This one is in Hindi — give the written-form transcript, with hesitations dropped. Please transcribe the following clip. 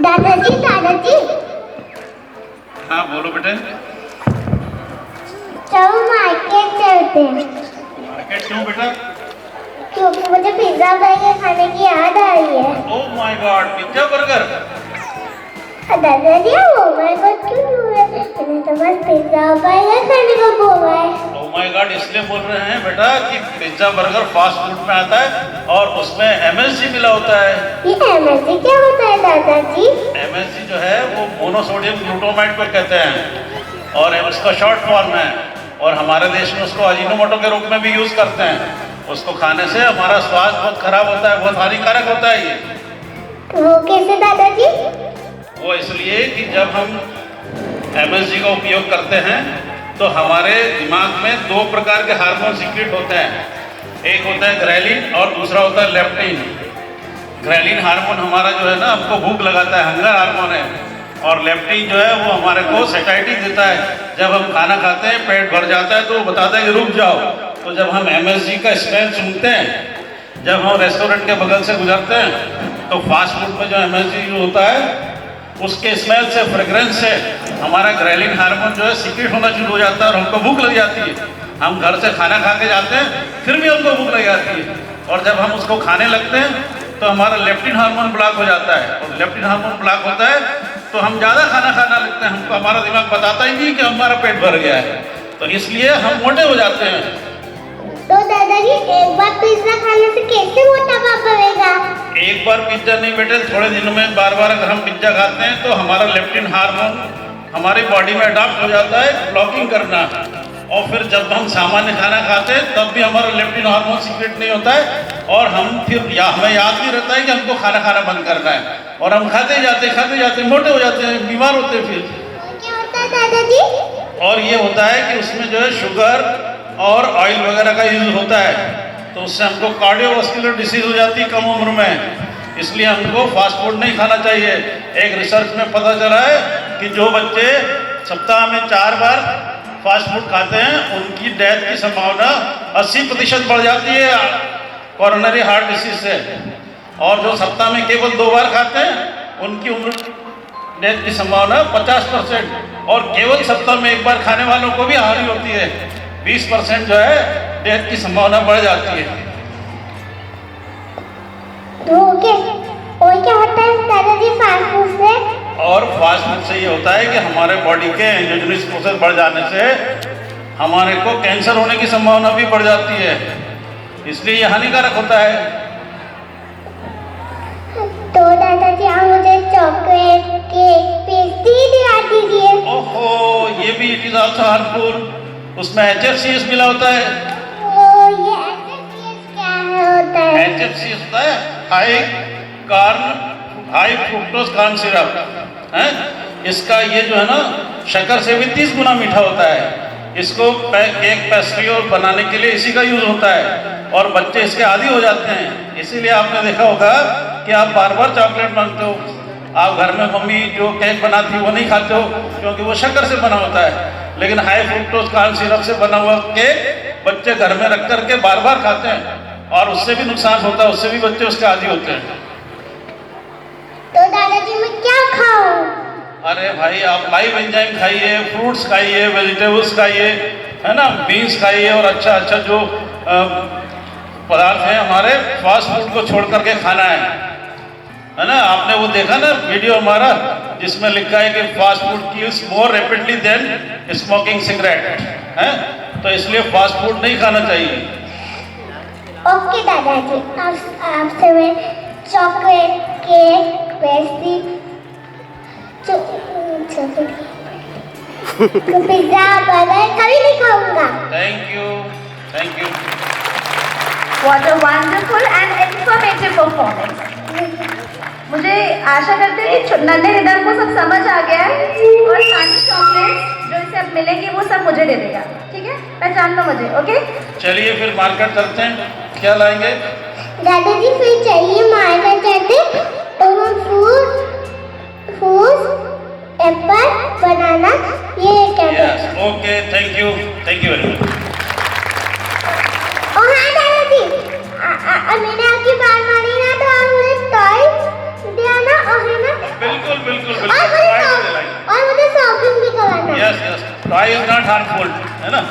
दादाजी दादाजी। हाँ बोलो बेटे। चलो मार्केट चलते हैं। मार्केट क्यों बेटा? क्योंकि मुझे पिज्जा बर्गर खाने की याद आ रही है। Oh my God, pizza burger. दादाजी ओ माय गॉड क्यों बोल रहे हैं? मैंने तो बस पिज्जा बर्गर खाने को बोला है। ओह माय गॉड इसलिए बोल रहे हैं बेटा कि पिज्जा बर्गर फास्ट फूड में आता है और उसमें एमएसजी मिला होता है। ये एमएसजी क्या होता है दादाजी? एमएसजी जो है वो मोनोसोडियम ग्लूटामेट को कहते हैं और उसका शॉर्ट फॉर्म है और हमारे देश में उसको अजीनोमोटो के रूप में भी यूज करते हैं। उसको खाने से हमारा स्वास्थ्य बहुत खराब होता है, बहुत हानिकारक होता है ये। वो कैसे दादाजी? वो इसलिए कि जब हम एमएसजी का उपयोग करते हैं तो हमारे दिमाग में दो प्रकार के हार्मोन सीक्रेट होते हैं। एक होता है ग्रेलिन और दूसरा होता है लेप्टिन। ग्रेलिन हार्मोन हमारा जो है ना हमको भूख लगाता है, हंगर हार्मोन है, और लेप्टिन जो है वो हमारे को सैटिस्फैक्शन देता है। जब हम खाना खाते हैं पेट भर जाता है तो वो बताता है कि रुक जाओ। तो जब हम एमएसजी का स्मेल सुनते हैं, जब हम रेस्टोरेंट के बगल से गुजरते हैं तो फास्ट फूड में जो एमएसजी होता है उसके स्मेल से, फ्रेग्रेंस से हमारा ग्रेलिन हार्मोन जो है सीक्रेट होना शुरू हो जाता है और हमको भूख लग जाती है। हम घर से खाना खा के जाते हैं फिर भी हमको भूख लग जाती है और जब हम उसको खाने लगते हैं तो हमारा लेप्टिन हार्मोन ब्लॉक हो जाता है और लेप्टिन हार्मोन ब्लॉक होता है तो हम ज़्यादा खाना खाना लगते हैं। हमको हमारा दिमाग बताता ही नहीं कि हमारा पेट भर गया है, तो इसलिए हम मोटे हो जाते हैं। तो दादाजी एक बार पिज्जा खाने से कैसे मोटापा बढ़ेगा? एक बार पिज्जा नहीं बेटे, थोड़े दिनों में बार बार अगर हम पिज्जा खाते हैं तो हमारा लेप्टिन हार्मोन हमारी बॉडी में अडॉप्ट हो जाता है ब्लॉकिंग करना, और फिर जब हम सामान्य खाना खाते हैं तब भी हमारा लेप्टिन हार्मोन सीक्रेट नहीं होता है और हम फिर हमें याद नहीं रहता है कि हमको खाना खाना बंद करना है और हम खाते जाते मोटे हो जाते हैं, बीमार होते हैं। फिर क्या होता है दादाजी? और ये होता है कि उसमें जो है शुगर और ऑयल वगैरह का यूज होता है तो उससे हमको कार्डियोवास्कुलर डिसीज हो जाती है कम उम्र में। इसलिए हमको फास्ट फूड नहीं खाना चाहिए। एक रिसर्च में पता चला है कि जो बच्चे सप्ताह में 4 बार फास्ट फूड खाते हैं उनकी डेथ की संभावना 80% बढ़ जाती है कोरोनरी हार्ट डिसीज से, और जो सप्ताह में केवल 2 बार खाते हैं उनकी उम्र डेथ की संभावना 50%, और केवल सप्ताह में 1 बार खाने वालों को भी हानि होती है, 20% जो है डेथ की संभावना बढ़ जाती है। और क्या होता है दादाजी फास्ट फूड से? और फास्ट फूड से ये होता है कि हमारे बॉडी के एंजियोजेनिक प्रोसेस बढ़ जाने से हमारे को कैंसर होने की संभावना भी बढ़ जाती है, इसलिए ये हानिकारक होता है। तो दादाजी आप मुझे चॉकलेट केक पेस्ट्री दिला दीजिए। ओहो, ये भी इट इज आल्सो हार्मफुल, उसमें HFCS मिला होता है। ये HFCS क्या होता है? HFCS होता है हाई फ्रुक्टोज कॉर्न सिरप है। इसका ये जो है ना शक्कर से भी 30 गुना मीठा होता है। इसको केक पेस्ट्री और बनाने के लिए इसी का यूज होता है और बच्चे इसके आदी हो जाते हैं। इसीलिए आपने देखा होगा कि आप बार बार चॉकलेट मांगते हो, आप घर में मम्मी जो केक बनाती है वो नहीं खाते हो क्योंकि वो शक्कर से बना होता है, लेकिन हाई फ्रुक्टोज कॉर्न सिरप से बना हुआ केक बच्चे घर में रख करके बार बार खाते हैं और उससे भी नुकसान होता है, उससे भी बच्चे उसके आदी होते हैं। तो दादाजी मैं क्या खाऊं? अरे भाई आप लाइव एंजाइम खाइए, फ्रूट्स खाइए, वेजिटेबल्स खाइए, है ना, बीन्स खाइए और अच्छा जो पदार्थ हैं हमारे फास्ट फूड को छोड़ करके खाना है ना। आपने वो देखा ना वीडियो हमारा जिसमें लिखा है कि fast food kills more rapidly than smoking cigarette है, तो इसलिए फास्ट फूड नहीं खाना चाहिए। ओके दादाजी, आपसे मैं chocolate cake pastry pizza burger कभी नहीं खाऊंगा। Thank you. What a wonderful and informative performance. मुझे आशा करते हैं कि नन्हे हृदय को सब समझ आ गया है और सारी चॉकलेट्स जो इसे अब मिलेंगी वो सब मुझे दे देगा, ठीक है? पहचान लो मुझे, ओके? चलिए फिर मार्केट चलते हैं, क्या लाएंगे? दादाजी फिर चलिए मार्केट चलते तो हम फ्रूट एप्पल बनाना ये क्या yes, okay, thank you very much. और हाँ दादाजी, मैंने आपकी बात मानी ना तो आप मुझे टॉय दिया ना, और है ना? बिल्कुल बिल्कुल टॉय दिलाएंगे। और मुझे शॉपिंग भी कराना है। Yes yes, toy is not harmful, है ना?